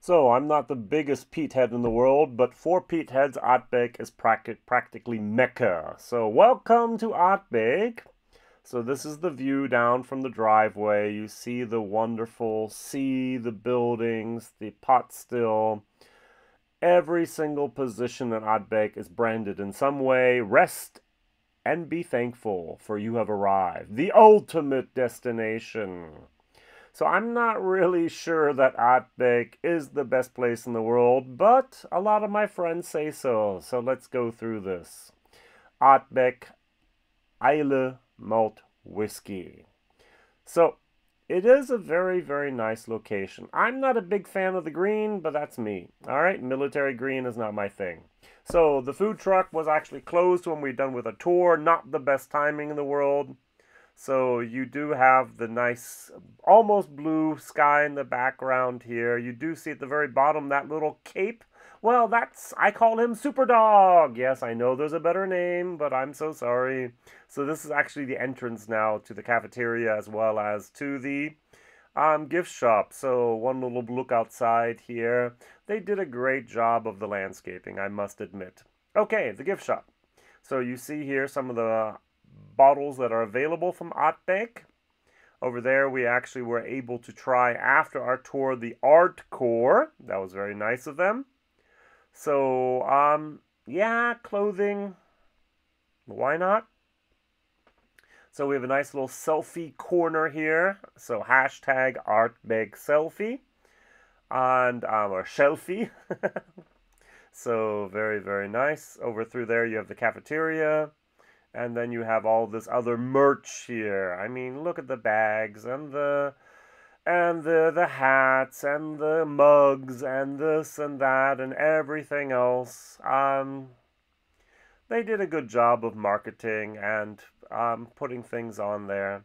So, I'm not the biggest peat head in the world, but for peat heads, Aardbeek is practically Mecca. So, welcome to Aardbeek. So, this is the view down from the driveway. You see the wonderful sea, the buildings, the pot still. Every single position in Aardbeek is branded in some way. Rest and be thankful, for you have arrived. The ultimate destination. So I'm not really sure that Aardbeek is the best place in the world, but a lot of my friends say so. So let's go through this. Aardbeek Islay Malt Whiskey. So it is a very, very nice location. I'm not a big fan of the green, but that's me. All right, military green is not my thing. So the food truck was actually closed when we were done with a tour. Not the best timing in the world. So you do have the nice, almost blue sky in the background here. You do see at the very bottom that little cape. Well, I call him Super Dog. Yes, I know there's a better name, but I'm so sorry. So this is actually the entrance now to the cafeteria as well as to the gift shop. So one little look outside here. They did a great job of the landscaping, I must admit. Okay, the gift shop. So you see here some of the bottles that are available from Aardbeek. Over there, we actually were able to try after our tour the Art Core. That was very nice of them. So, yeah, clothing. Why not? So we have a nice little selfie corner here. So hashtag Aardbeek selfie and or shelfie. So very, very nice. Over through there, you have the cafeteria. And then you have all this other merch here. I mean, look at the bags and the hats and the mugs and this and that and everything else. They did a good job of marketing and putting things on there.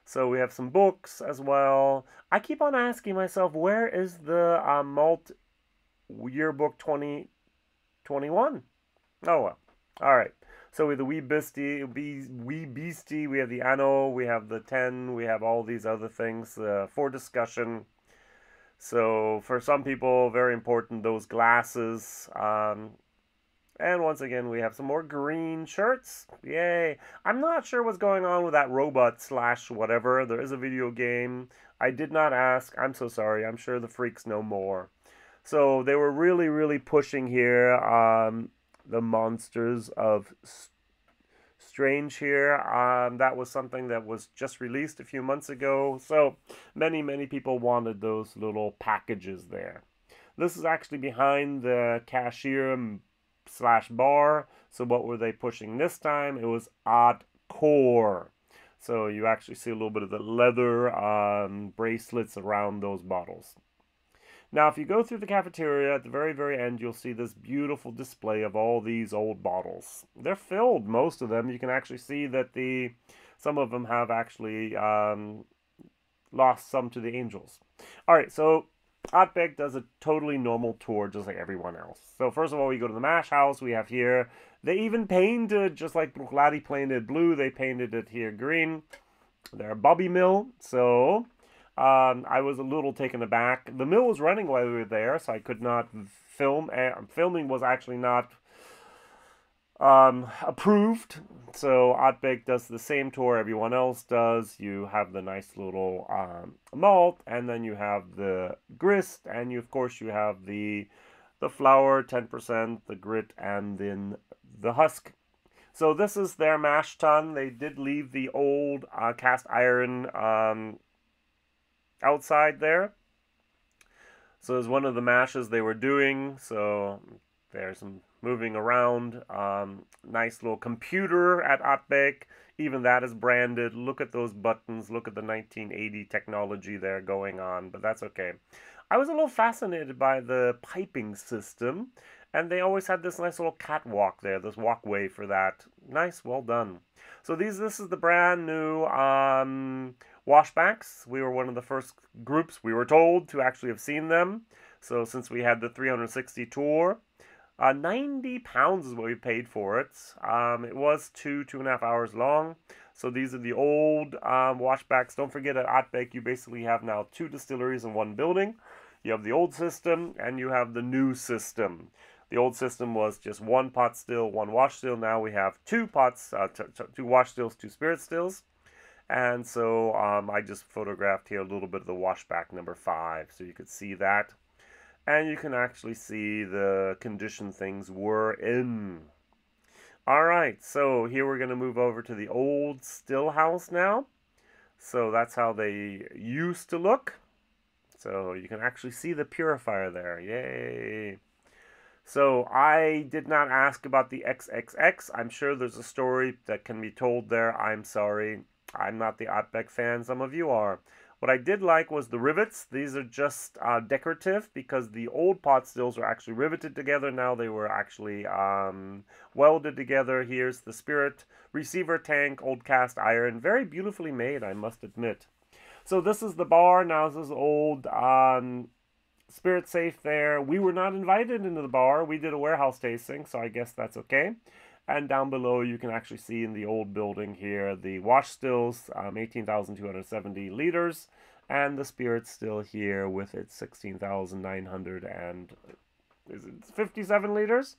So we have some books as well. I keep on asking myself, where is the Malt Yearbook 2021? Oh well. All right. So we have the Wee Beastie, we have the Anno, we have the 10, we have all these other things for discussion. So for some people, very important, those glasses. And once again, we have some more green shirts. Yay. I'm not sure what's going on with that robot slash whatever. There is a video game. I did not ask. I'm so sorry. I'm sure the freaks know more. So they were really, really pushing here the Monsters of Strange here. That was something that was just released a few months ago. So many, many people wanted those little packages there. This is actually behind the cashier slash bar. So what were they pushing this time? It was Odd Core. So you actually see a little bit of the leather bracelets around those bottles. Now, if you go through the cafeteria, at the very, very end, you'll see this beautiful display of all these old bottles. They're filled, most of them. You can actually see that some of them have actually lost some to the angels. All right, so Aardbeek does a totally normal tour, just like everyone else. So first of all, we go to the mash house. We have here, they even painted, just like Bruichladdich painted blue, they painted it here green. They're a Bobby Mill, so I was a little taken aback. The mill was running while we were there, so I could not film. Filming was actually not approved. So Aardbeek does the same tour everyone else does. You have the nice little malt, and then you have the grist, and of course you have the flour, 10%, the grit, and then the husk. So this is their mash tun. They did leave the old cast iron outside there. So there's one of the mashes they were doing. So there's some moving around. Nice little computer at Aardbeek. Even that is branded. Look at those buttons. Look at the 1980 technology there going on. But that's okay. I was a little fascinated by the piping system. And they always had this nice little catwalk there. This walkway for that. Nice. Well done. So this is the brand new washbacks. We were one of the first groups, we were told, to actually have seen them. So since we had the 360 tour, 90 pounds is what we paid for it. It was 2.5 hours long. So these are the old washbacks. Don't forget at Aardbeek, you basically have now 2 distilleries in one building. You have the old system and you have the new system. The old system was just one pot still, one wash still. Now we have two pots, two wash stills, two spirit stills. And so I just photographed here a little bit of the washback number 5, so you could see that. And you can actually see the condition things were in. All right, so here we're going to move over to the old still house now. So that's how they used to look. So you can actually see the purifier there. Yay! So I did not ask about the XXX. I'm sure there's a story that can be told there. I'm sorry. I'm not the Ottbeck fan. Some of you are. What I did like was the rivets. These are just decorative because the old pot stills were actually riveted together. Now they were actually welded together. Here's the spirit receiver tank, old cast iron. Very beautifully made, I must admit. So this is the bar. Now this is old spirit safe there. We were not invited into the bar. We did a warehouse tasting, so I guess that's okay. And down below, you can actually see in the old building here the wash stills, 18,270 liters, and the spirit still here with its 16,900 and is it 57 liters?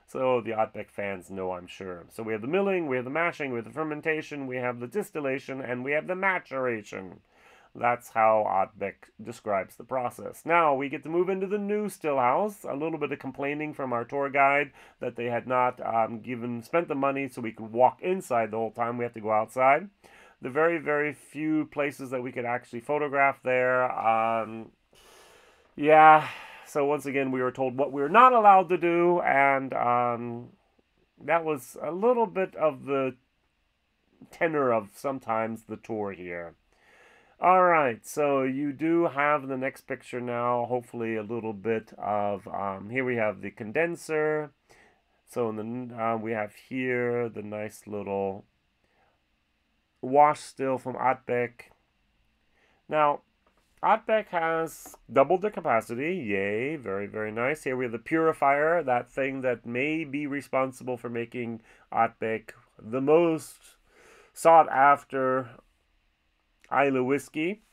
So the Ottbeck fans know, I'm sure. So we have the milling, we have the mashing, we have the fermentation, we have the distillation, and we have the maturation. That's how Ottbeck describes the process. Now we get to move into the new still house. A little bit of complaining from our tour guide that they had not spent the money so we could walk inside the whole time. We have to go outside. The very, very few places that we could actually photograph there. Yeah, so once again we were told what we were not allowed to do, and that was a little bit of the tenor of sometimes the tour here. All right, so you do have the next picture now, hopefully a little bit of, here we have the condenser. So we have here the nice little wash still from Ottbeck. Now, Ottbeck has doubled the capacity. Yay, very, very nice. Here we have the purifier, that thing that may be responsible for making Ottbeck the most sought after Islay whiskey.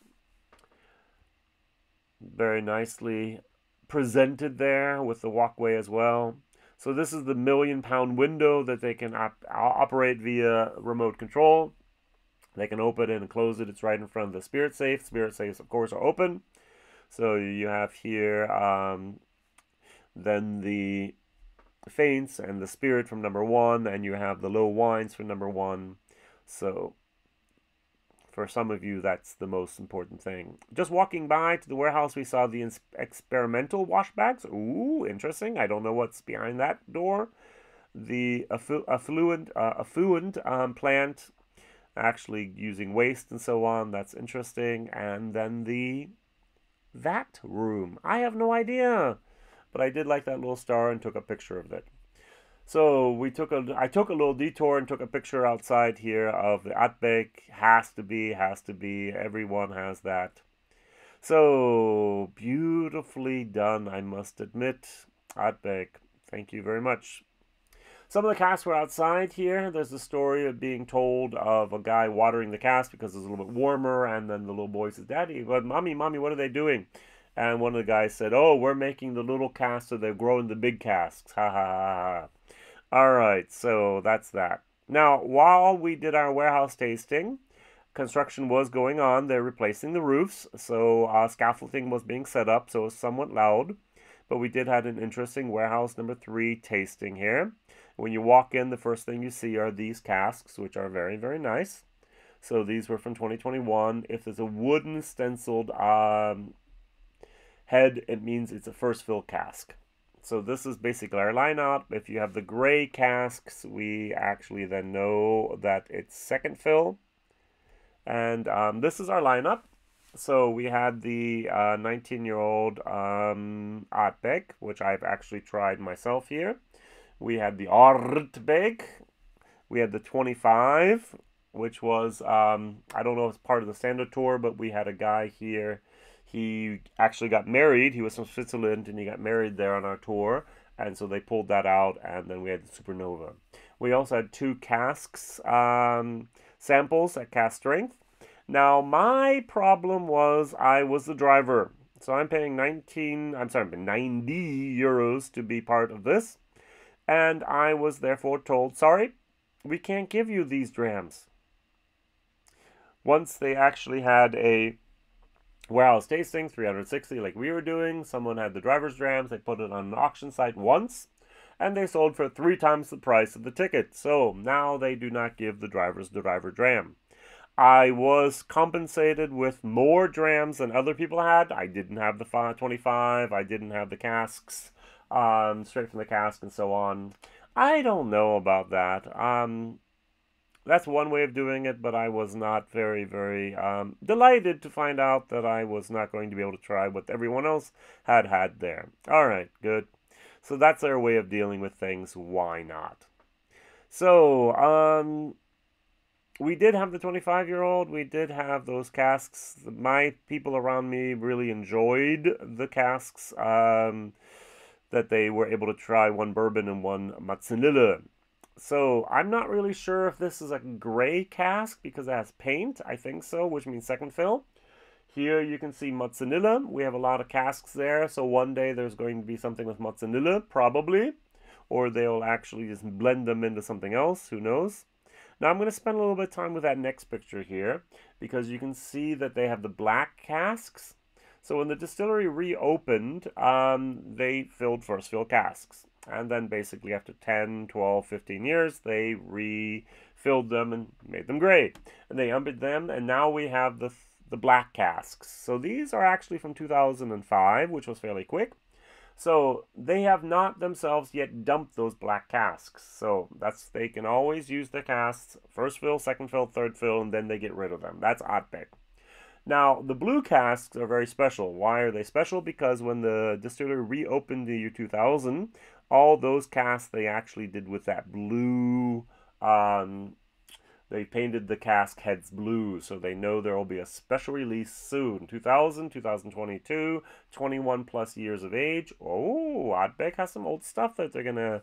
Very nicely presented there with the walkway as well. So this is the £1 million window that they can operate via remote control. They can open it and close it. It's right in front of the spirit safe. Spirit safes, of course, are open. So you have here then the faints and the spirit from number 1, and you have the low wines from number 1. So for some of you, that's the most important thing. Just walking by to the warehouse, we saw the experimental washbacks. Ooh, interesting. I don't know what's behind that door. The affluent plant, actually using waste and so on. That's interesting. And then the vat room. I have no idea, but I did like that little star and took a picture of it. So I took a little detour and took a picture outside here of the Ottbeck. Has to be. Everyone has that. So beautifully done, I must admit. Ottbeck, thank you very much. Some of the casks were outside here. There's a story of being told of a guy watering the cask because it's a little bit warmer, and then the little boy says, "Daddy, but mommy, what are they doing?" And one of the guys said, "Oh, we're making the little casks so they're growing the big casks." Ha ha ha ha. All right, so that's that. Now, while we did our warehouse tasting, construction was going on. They're replacing the roofs, so scaffolding was being set up, so it was somewhat loud. But we did have an interesting warehouse number 3 tasting here. When you walk in, the first thing you see are these casks, which are very, very nice. So these were from 2021. If there's a wooden stenciled head, it means it's a first fill cask. So this is basically our lineup. If you have the gray casks, we actually then know that it's second fill. And this is our lineup. So we had the 19-year-old Ottbeck, which I've actually tried myself here. We had the Ortbeck. We had the 25, which was, I don't know if it's part of the standard tour, but we had a guy here. He actually got married. He was from Switzerland, and he got married there on our tour. And so they pulled that out, and then we had the Supernova. We also had 2 casks samples at cask strength. Now, my problem was I was the driver. So I'm paying 90 euros to be part of this. And I was therefore told, sorry, we can't give you these drams. Once they actually had a warehouse tasting, 360 like we were doing, someone had the driver's drams, they put it on an auction site once, and they sold for 3 times the price of the ticket. So now they do not give the drivers the driver dram. I was compensated with more drams than other people had. I didn't have the 25, I didn't have the casks, straight from the cask and so on. I don't know about that. That's one way of doing it, but I was not very, very delighted to find out that I was not going to be able to try what everyone else had there. All right, good. So that's their way of dealing with things. Why not? So, we did have the 25-year-old. We did have those casks. My people around me really enjoyed the casks that they were able to try, one bourbon and one Matsunilla. So I'm not really sure if this is a gray cask because it has paint. I think so, which means second fill. Here you can see Matsunilla. We have a lot of casks there, so one day there's going to be something with Matsunilla, probably. Or they'll actually just blend them into something else, who knows. Now I'm going to spend a little bit of time with that next picture here, because you can see that they have the black casks. So when the distillery reopened, they filled first fill casks. And then basically after 10, 12, 15 years, they refilled them and made them gray. And they umbered them, and now we have the black casks. So these are actually from 2005, which was fairly quick. So they have not themselves yet dumped those black casks. So they can always use the casks, first fill, second fill, third fill, and then they get rid of them. That's Ardbeg. Now, the blue casks are very special. Why are they special? Because when the distillery reopened the year 2000, all those casks they actually did with that blue, they painted the cask heads blue, so they know there will be a special release soon. 2000, 2022, 21 plus years of age. Oh, Ardbeg has some old stuff that they're going to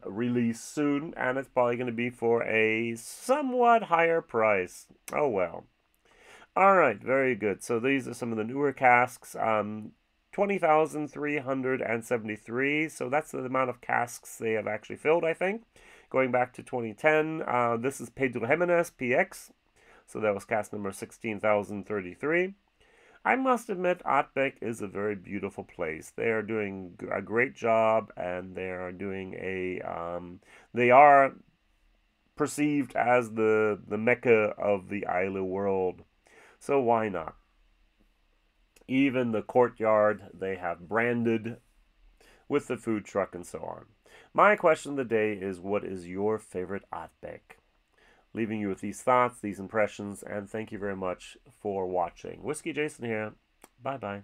release soon, and it's probably going to be for a somewhat higher price. Oh, well. All right, very good. So these are some of the newer casks. 20,373. So that's the amount of casks they have actually filled, I think. Going back to 2010, this is Pedro Jimenez, PX. So that was cask number 16,033. I must admit, Ardbeg is a very beautiful place. They are doing a great job, and they are doing they are perceived as the Mecca of the Islay world. So why not? Even the courtyard they have branded with the food truck and so on. My question of the day is, what is your favorite Ardbeg? Leaving you with these thoughts, these impressions, and thank you very much for watching. Whiskey Jason here. Bye-bye.